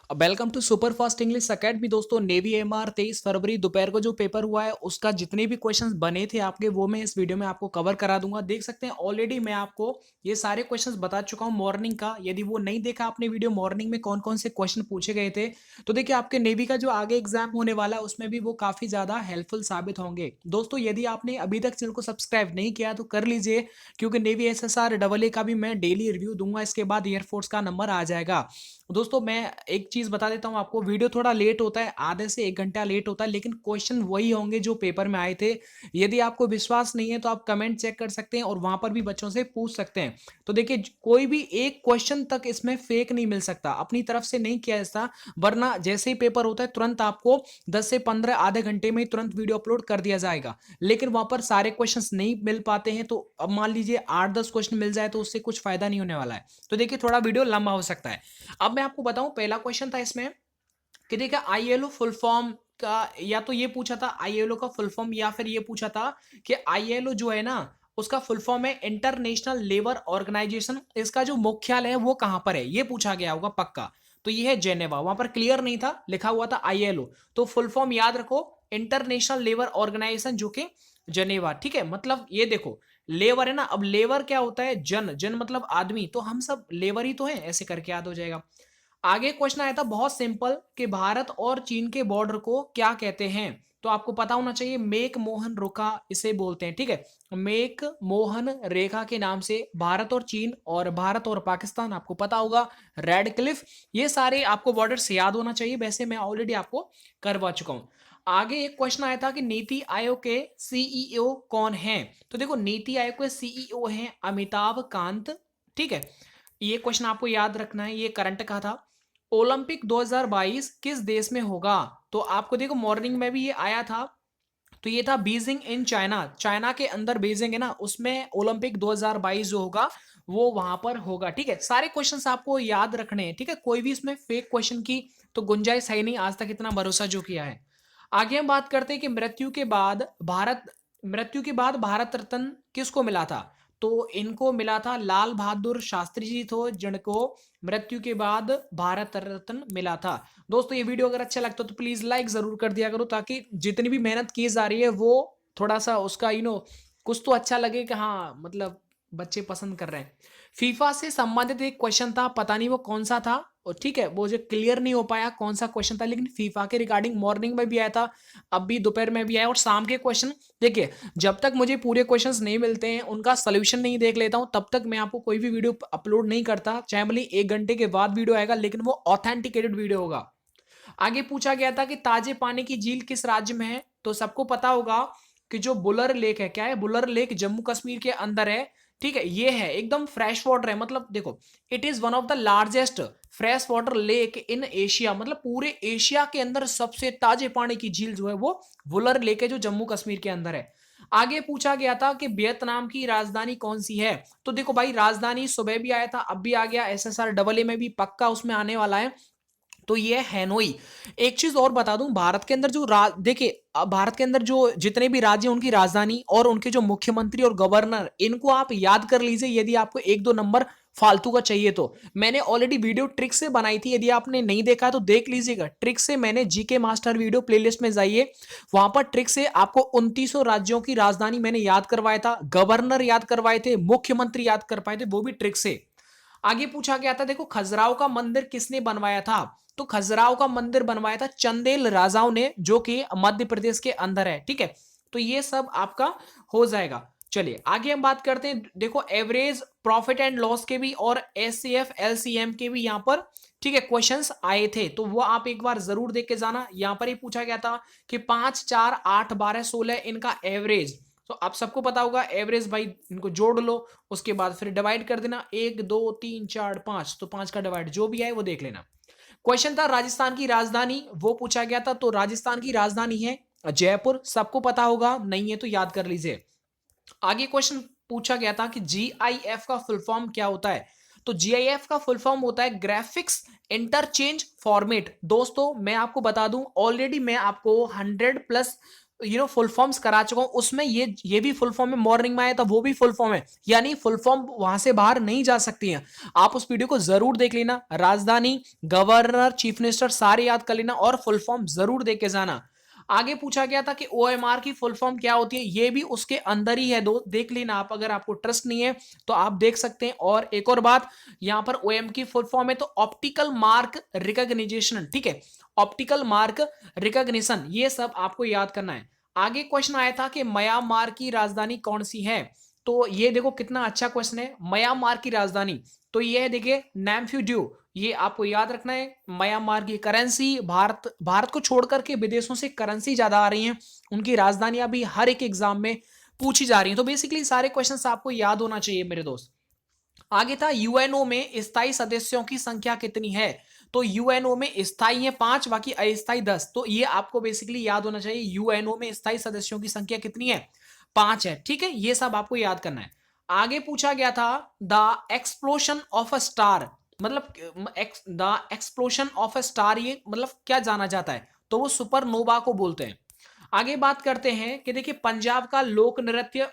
Welcome to super fast English academy. दोस्तों navy MR 23 फरवरी दोपहर को जो पेपर हुआ है उसका जितने भी क्वेश्चंस बने थे आपके वो मैं इस वीडियो में आपको कवर करा दूंगा। देख सकते हैं ऑलरेडी मैं आपको ये सारे क्वेश्चंस बता चुका हूं मॉर्निंग का। यदि वो नहीं देखा आपने वीडियो मॉर्निंग में कौन कौन से क्वेश्चन पूछे गए थे तो देखिए आपके नेवी का जो आगे एग्जाम होने वाला है उसमें भी वो काफी ज्यादा हेल्पफुल साबित होंगे। दोस्तों यदि आपने अभी तक चैनल को सब्सक्राइब नहीं किया तो कर लीजिए, क्योंकि नेवी SSR AA का भी मैं डेली रिव्यू दूंगा। इसके बाद एयरफोर्स का नंबर आ जाएगा। दोस्तों मैं एक चीज बता देता हूं आपको, वीडियो थोड़ा लेट होता है, आधे से 1 घंटा लेट होता है, लेकिन क्वेश्चन वही होंगे जो पेपर में आए थे। यदि आपको विश्वास नहीं है तो आप कमेंट चेक कर सकते हैं और वहां पर भी बच्चों से पूछ सकते हैं। तो देखिए कोई भी एक क्वेश्चन तक इसमें फेक नहीं मिल सकता, अपनी तरफ से नहीं किया जाता, वरना जैसे ही पेपर होता है तुरंत आपको 10 से 15 आधे घंटे में तुरंत वीडियो अपलोड कर दिया जाएगा। लेकिन वहां पर सारे क्वेश्चंस नहीं मिल पाते हैं, तो अब मान लीजिए 8-10 क्वेश्चन मिल जाए तो उससे कुछ फायदा नहीं होने वाला है। तो देखिए थोड़ा वीडियो लंबा हो सकता है। अब मैं आपको बताऊं, पहला क्वेश्चन था इसमें कि देखिए आईएलओ फुल फॉर्म का, या तो ये पूछा था आईएलओ का फुल फॉर्म, या फिर ये पूछा था कि आईएलओ जो है ना उसका फुल फॉर्म है इंटरनेशनल लेबर ऑर्गेनाइजेशन, इसका जो मुख्यालय है वो कहां पर है, ये पूछा गया होगा पक्का। तो ये है जेनेवा, वहां पर क्लियर नहीं था, लिखा हुआ था आईएलओ। तो फुल फॉर्म याद रखो, इंटरनेशनल लेबर ऑर्गेनाइजेशन, जो कि जनेवा। ठीक है, मतलब ये देखो लेबर है ना, अब लेबर क्या होता है, जन, जन मतलब आदमी, तो हम सब लेबर ही तो हैं, ऐसे करके याद हो जाएगा। आगे क्वेश्चन आया था बहुत सिंपल कि भारत और चीन के बॉर्डर को क्या कहते हैं। तो आपको पता होना चाहिए, मेक मोहन रेखा इसे बोलते हैं। ठीक है, मेक मोहन रेखा के नाम से भारत और चीन और भारत और पाकिस्तान, आपको पता होगा रेड क्लिफ, ये सारे आपको बॉर्डर से याद होना चाहिए। वैसे मैं ऑलरेडी आपको करवा चुका हूं। आगे एक क्वेश्चन आया था कि नीति आयोग के सीईओ कौन है। तो देखो नीति आयोग के सीईओ हैं अमिताभ कांत। ठीक है, ये क्वेश्चन आपको याद रखना है, ये करंट का था। ओलंपिक 2022 किस देश में होगा। तो आपको देखो मॉर्निंग में भी ये आया था, तो ये था बीजिंग इन चाइना, चाइना के अंदर बीजिंग है ना, उसमें ओलंपिक 2022 जो होगा वो वहां पर होगा। ठीक है, सारे क्वेश्चंस आपको याद रखने हैं। ठीक है, कोई भी इसमें फेक क्वेश्चन की तो गुंजाइश है ही नहीं, आज तक इतना भरोसा जो किया है। आगे हम बात करते हैं कि मृत्यु के बाद भारत रत्न किसको मिला था। तो इनको मिला था लाल बहादुर शास्त्री जी, तो जिनको मृत्यु के बाद भारत रत्न मिला था। दोस्तों ये वीडियो अगर अच्छा लगता है तो प्लीज लाइक जरूर कर दिया करो, ताकि जितनी भी मेहनत की जा रही है वो थोड़ा सा उसका कुछ तो अच्छा लगे कि हाँ मतलब बच्चे पसंद कर रहे हैं। फीफा से संबंधित एक क्वेश्चन था, पता नहीं वो कौन सा था, और ठीक है वो जो क्लियर नहीं हो पाया कौन सा क्वेश्चन था, लेकिन फीफा के रिगार्डिंग मॉर्निंग में भी आया था, अब भी दोपहर में भी आया, और शाम के क्वेश्चन देखिए जब तक मुझे पूरे क्वेश्चंस नहीं मिलते हैं, उनका सोल्यूशन नहीं देख लेता हूं, तब तक मैं आपको कोई भी वीडियो अपलोड नहीं करता। चाहे भले 1 घंटे के बाद वीडियो आएगा, लेकिन वो ऑथेंटिकेटेड वीडियो होगा। आगे पूछा गया था कि ताजे पानी की झील किस राज्य में है। तो सबको पता होगा कि जो बुलर लेक है, क्या है बुलर लेक, जम्मू कश्मीर के अंदर है। ठीक है, ये है एकदम फ्रेश वाटर है, मतलब देखो it is one of the largest fresh water lake in Asia, मतलब पूरे एशिया के अंदर सबसे ताजे पानी की झील जो है वो वुलर लेक है, जो जम्मू कश्मीर के अंदर है। आगे पूछा गया था कि वियतनाम की राजधानी कौन सी है। तो देखो भाई राजधानी सुबह भी आया था, अब भी आ गया, SSR AA में भी पक्का उसमें आने वाला है, तो ये हैनोई। एक चीज और बता दूं, भारत के अंदर जो देखिए भारत के अंदर जो जितने भी राज्य उनकी राजधानी और उनके जो मुख्यमंत्री और गवर्नर, इनको आप याद कर लीजिए यदि आपको 1-2 नंबर फालतू का चाहिए तो। मैंने ऑलरेडी वीडियो ट्रिक से बनाई थी, यदि आपने नहीं देखा तो देख लीजिएगा, ट्रिक से मैंने जीके मास्टर वीडियो प्लेलिस्ट में जाइए, वहां पर ट्रिक से आपको 2900 राज्यों की राजधानी मैंने याद करवाया था, गवर्नर याद करवाए थे, मुख्यमंत्री याद कर पाए थे, वो भी ट्रिक से। आगे पूछा गया था देखो खजुराहो का मंदिर किसने बनवाया था। तो खजुराहो का मंदिर बनवाया था चंदेल राजाओं ने, जो कि मध्य प्रदेश के अंदर है। ठीक है, तो ये सब आपका हो जाएगा। चलिए आगे हम बात करते हैं, देखो एवरेज प्रॉफिट एंड लॉस के भी और SCF LCM के भी यहाँ पर ठीक है क्वेश्चंस आए थे, तो वो आप एक बार जरूर देख के जाना। यहाँ पर ही पूछा गया था कि 5, 4, 8, 12, 16 इनका एवरेज। तो आप सबको पता होगा एवरेज भाई, इनको जोड़ लो, उसके बाद फिर डिवाइड कर देना, 1, 2, 3, 4, 5, तो 5 का डिवाइड जो भी आए वो देख लेना। क्वेश्चन था राजस्थान की राजधानी, वो पूछा गया था, तो राजस्थान की राजधानी है जयपुर, सबको पता होगा, नहीं है तो याद कर लीजिए। आगे क्वेश्चन पूछा गया था कि GIF का फुल फॉर्म क्या होता है। तो GIF का फुल फॉर्म होता है ग्राफिक्स इंटरचेंज फॉर्मेट। दोस्तों मैं आपको बता दूं, ऑलरेडी मैं आपको 100+ फुल फॉर्म्स करा चुका हूं, उसमें ये भी फुल फॉर्म में मॉर्निंग में आया था, वो भी फुल फॉर्म है, यानी फुल फॉर्म वहां से बाहर नहीं जा सकती हैं। आप उस वीडियो को जरूर देख लेना, राजधानी, गवर्नर, चीफ मिनिस्टर सारे याद कर लेना और फुल फॉर्म जरूर देख के जाना। आगे पूछा गया था कि ओएमआर की फुल फॉर्म क्या होती है, ये भी उसके अंदर ही है, दो देख लेना आप, अगर आपको ट्रस्ट नहीं है तो आप देख सकते हैं। और एक और बात, यहां पर ओएम की फुल फॉर्म है तो ऑप्टिकल मार्क रिकॉग्निशन, ठीक है, ऑप्टिकल मार्क रिकॉग्निशन, ये सब आपको याद करना है। आगे क्वेश्चन आया था कि म्यांमार की राजधानी कौन सी है, तो ये देखो कितना अच्छा क्वेश्चन है, म्यांमार की राजधानी, तो ये है देखिए नैम्फ्यूड्यू, ये आपको याद रखना है। म्यांमार की करेंसी, भारत को छोड़कर के विदेशों से करेंसी ज्यादा आ रही है, उनकी राजधानियां भी हर एक एग्जाम में पूछी जा रही है, तो बेसिकली सारे क्वेश्चंस आपको याद होना चाहिए मेरे दोस्त। आगे था यूएनओ में स्थायी सदस्यों की संख्या कितनी है, तो यूएनओ में स्थायी है 5, बाकी अस्थायी 10, तो ये आपको बेसिकली याद होना चाहिए, यूएनओ में स्थायी सदस्यों की संख्या कितनी है, 5 है, ठीक है, ये सब आपको याद करना है। आगे पूछा गया था the explosion of a star, मतलब the explosion of a star, ये मतलब क्या जाना जाता है, तो वो सुपरनोवा को बोलते हैं। आगे बात करते हैं कि देखिए पंजाब का लोक नृत्य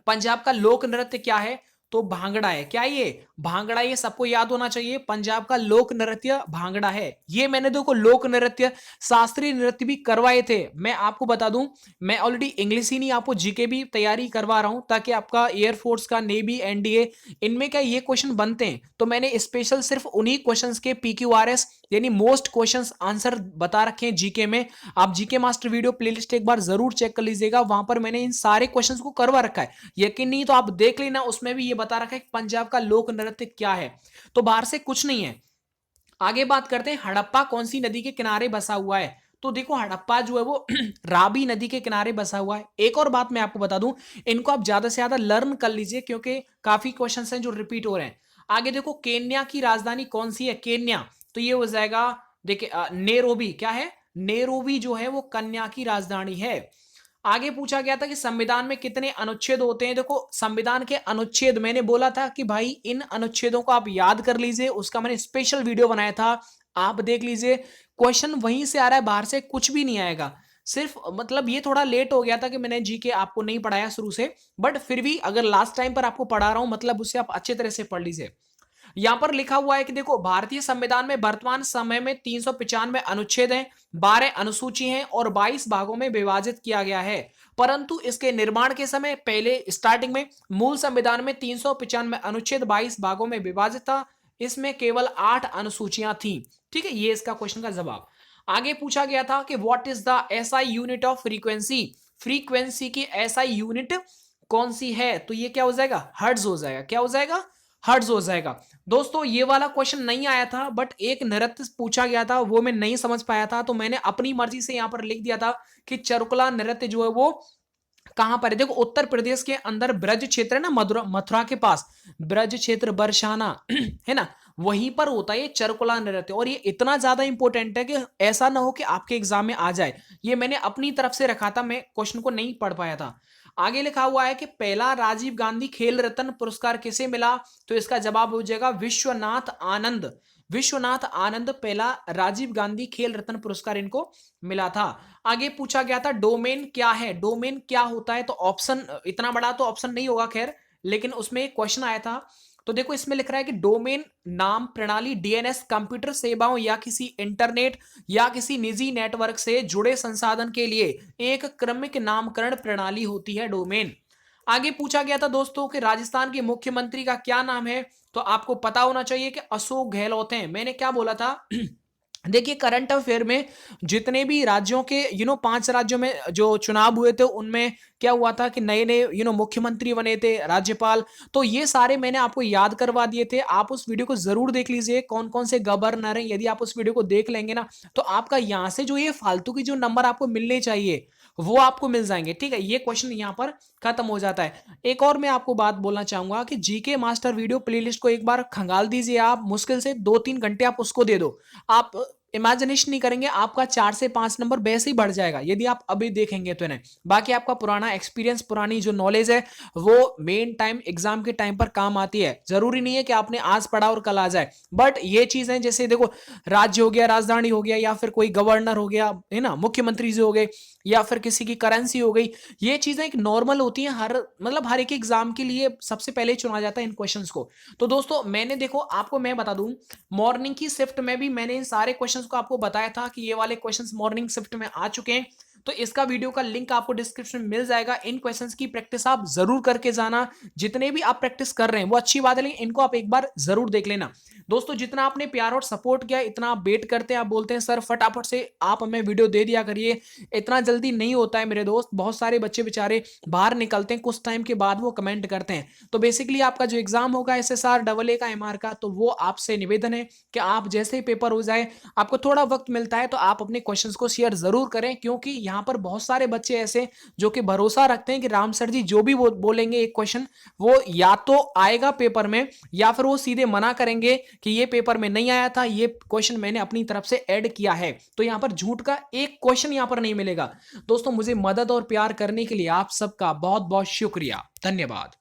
पंजाब का लोक नृत्य क्या है, तो भांगड़ा है, क्या ये भांगड़ा, ये सबको याद होना चाहिए, पंजाब का लोक नृत्य भांगड़ा है। ये मैंने देखो लोक नृत्य शास्त्रीय नृत्य भी करवाए थे, मैं आपको बता दूं, मैं ऑलरेडी इंग्लिश ही नहीं आपको जीके भी तैयारी करवा रहा हूं, ताकि आपका एयरफोर्स का, नेवी, एनडीए, इनमें क्या ये क्वेश्चन बनते हैं, तो मैंने स्पेशल सिर्फ उन्हीं क्वेश्चंस के पीक्यूआरएस यानी मोस्ट क्वेश्चंस आंसर बता रखे हैं जीके में। आप जीके मास्टर वीडियो प्लेलिस्ट एक बार जरूर चेक कर लीजिएगा, वहां पर मैंने इन सारे क्वेश्चंस को करवा रखा है, यकीन नहीं तो आप देख लेना, उसमें भी ये बता रखा है कि पंजाब का लोक नृत्य क्या है, तो बाहर से कुछ नहीं है। आगे बात करते हैं हड़प्पा कौन सी नदी के किनारे बसा हुआ है, तो देखो हड़प्पा जो है वो राबी नदी के किनारे बसा हुआ है। एक और बात मैं आपको बता दूं, इनको आप ज्यादा से ज्यादा लर्न कर लीजिए क्योंकि काफी क्वेश्चंस हैं जो रिपीट हो रहे हैं। आगे देखो केन्या की राजधानी कौन सी है, केन्या, तो ये हो जाएगा देखिए नेरोबी, क्या है, नेरोबी जो है वो कन्या की राजधानी है। आगे पूछा गया था कि संविधान में कितने अनुच्छेद होते हैं, देखो संविधान के अनुच्छेद, मैंने बोला था कि भाई इन अनुच्छेदों को आप याद कर लीजिए, उसका मैंने स्पेशल वीडियो बनाया था, आप देख लीजिए, क्वेश्चन वहीं से आ रहा है, बाहर से कुछ भी नहीं आएगा। सिर्फ मतलब ये थोड़ा लेट हो गया था कि मैंने जीके आपको नहीं पढ़ाया शुरू से, बट फिर भी अगर लास्ट टाइम पर आपको पढ़ा रहा हूं मतलब उससे आप अच्छे तरह से पढ़ लीजिए। यहां पर लिखा हुआ है कि देखो भारतीय संविधान में वर्तमान समय में 395 अनुच्छेद हैं, 12 अनुसूची हैं और 22 भागों में विभाजित किया गया है, परंतु इसके निर्माण के समय पहले स्टार्टिंग में मूल संविधान में 395 अनुच्छेद 22 भागों में विभाजित था, इसमें केवल 8 अनुसूचियां थी, ठीक है, ये इसका क्वेश्चन का जवाब। आगे पूछा गया था कि what is the SI unit of frequency, frequency की एसआई यूनिट कौन सी है, तो ये क्या हो जाएगा, हर्ट्ज हो जाएगा, क्या हो जाएगा, हर्ट्ज हो जाएगा। दोस्तों ये वाला क्वेश्चन नहीं आया था, बट एक नृत्य पूछा गया था वो मैं नहीं समझ पाया था, तो मैंने अपनी मर्जी से यहां पर लिख दिया था कि चरुकला नृत्य जो है वो कहां पर है, देखो उत्तर प्रदेश के अंदर ब्रज क्षेत्र है ना, मथुरा के पास ब्रज क्षेत्र बरसाना है ना, वहीं पर होता है ये चरुकला नृत्य, और ये इतना ज्यादा इंपॉर्टेंट है कि ऐसा ना हो कि आपके एग्जाम में आ जाए, ये मैंने अपनी तरफ से रखा था, मैं क्वेश्चन को नहीं पढ़ पाया था। आगे लिखा हुआ है कि पहला राजीव गांधी खेल रत्न पुरस्कार किसे मिला, तो इसका जवाब हो जाएगा विश्वनाथ आनंद, विश्वनाथ आनंद पहला राजीव गांधी खेल रत्न पुरस्कार इनको मिला था। आगे पूछा गया था डोमेन क्या है, डोमेन क्या होता है, तो ऑप्शन इतना बड़ा तो ऑप्शन नहीं होगा खैर, लेकिन उसमें एक क्वेश्चन आया था, तो देखो इसमें लिख रहा है कि डोमेन नाम प्रणाली डीएनएस कंप्यूटर सेवाओं या किसी इंटरनेट या किसी निजी नेटवर्क से जुड़े संसाधन के लिए एक क्रमिक नामकरण प्रणाली होती है डोमेन। आगे पूछा गया था दोस्तों कि राजस्थान के मुख्यमंत्री का क्या नाम है, तो आपको पता होना चाहिए कि अशोक गहलोत हैं, मैंने क्या बोला था देखिए करंट अफेयर में जितने भी राज्यों के 5 राज्यों में जो चुनाव हुए थे उनमें क्या हुआ था कि नए नए मुख्यमंत्री बने थे, राज्यपाल, तो ये सारे मैंने आपको याद करवा दिए थे, आप उस वीडियो को जरूर देख लीजिए कौन कौन से गवर्नर हैं, यदि आप उस वीडियो को देख लेंगे ना तो आपका यहां से जो ये फालतू की जो नंबर आपको मिलने चाहिए वो आपको मिल जाएंगे, ठीक है, ये क्वेश्चन यहां पर खत्म हो जाता है। एक और मैं आपको बात बोलना चाहूंगा कि जीके मास्टर वीडियो प्लेलिस्ट को एक बार खंगाल दीजिए, आप मुश्किल से 2-3 घंटे आप उसको दे दो, आप इमेजिनेशन नहीं करेंगे, आपका 4 से 5 नंबर वैसे ही बढ़ जाएगा यदि आप अभी देखेंगे तो इन्हें। बाकी आपका पुराना एक्सपीरियंस, पुरानी जो नॉलेज है वो मेन टाइम एग्जाम के टाइम पर काम आती है। जरूरी नहीं है कि आपने आज पढ़ा और कल आ जाए, बट ये चीजें जैसे देखो राज्य हो गया, राजधानी हो गया, या फिर कोई गवर्नर हो गया, है ना, मुख्यमंत्री जी हो गए, या फिर किसी की करेंसी हो गई, ये चीजें एक नॉर्मल होती हैं। हर मतलब हर एक एग्जाम के लिए सबसे पहले चुना जाता है इन क्वेश्चंस को। तो दोस्तों मैंने देखो आपको मैं बता दूं, मॉर्निंग की शिफ्ट में भी मैंने इन सारे क्वेश्चंस को आपको बताया था कि ये वाले क्वेश्चंस मॉर्निंग शिफ्ट में आ चुके हैं। तो इसका वीडियो का लिंक आपको डिस्क्रिप्शन में मिल जाएगा। इन क्वेश्चंस की प्रैक्टिस आप जरूर करके जाना। जितने भी आप प्रैक्टिस कर रहे हैं वो अच्छी बात है, लेकिन इनको आप एक बार जरूर देख लेना। दोस्तों जितना आपने प्यार और सपोर्ट किया, इतना आप वेट करते हैं, आप बोलते हैं सर फटाफट से आप हमें वीडियो दे दिया करिए, इतना जल्दी नहीं होता है मेरे दोस्त। बहुत सारे बच्चे बेचारे बाहर निकलते हैं, कुछ टाइम के बाद वो कमेंट करते हैं। तो बेसिकली आपका जो एग्जाम होगा SSR AA का MR का, तो वो आपसे निवेदन है कि आप जैसे ही पेपर हो जाए, आपको थोड़ा वक्त मिलता है तो आप अपने क्वेश्चंस को शेयर जरूर करें, क्योंकि यहाँ पर बहुत सारे बच्चे ऐसे जो कि भरोसा रखते हैं कि राम सर जी जो भी बोलेंगे एक क्वेश्चन वो या तो आएगा पेपर में, या फिर वो सीधे मना करेंगे कि ये पेपर में नहीं आया था, ये क्वेश्चन मैंने अपनी तरफ से ऐड किया है। तो यहाँ पर झूठ का एक क्वेश्चन यहाँ पर नहीं मिलेगा। दोस्तों मुझे मदद और प्यार करने के लिए आप सबका बहुत बहुत शुक्रिया, धन्यवाद।